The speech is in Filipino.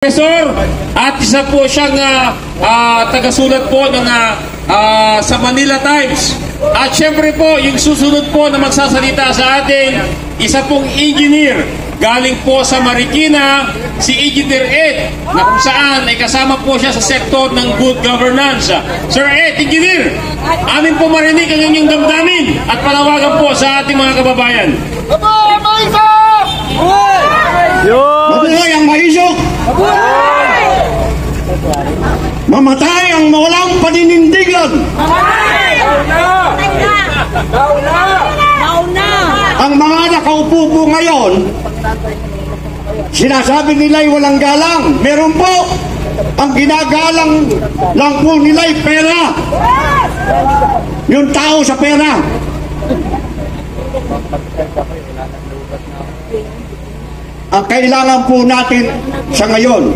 Professor, at isa po siyang tagasulat po ng sa Manila Times. At syempre po, yung susunod po na magsasalita sa atin, isa pong engineer galing po sa Marikina, si Engineer Ed, na kung saan ay kasama po siya sa sektor ng good governance. Sir Ed, Engineer, amin po marinig ang inyong damdamin at panawagan po sa ating mga kababayan. Mabuhay ang maisok! Mamatay ang walang paninindigan! Ang mga nakaupo po ngayon, sinasabi nila'y walang galang. Meron po. Ang ginagalang lang po nila'y pera. Yung tao sa pera. Ang kailangan po natin sa ngayon,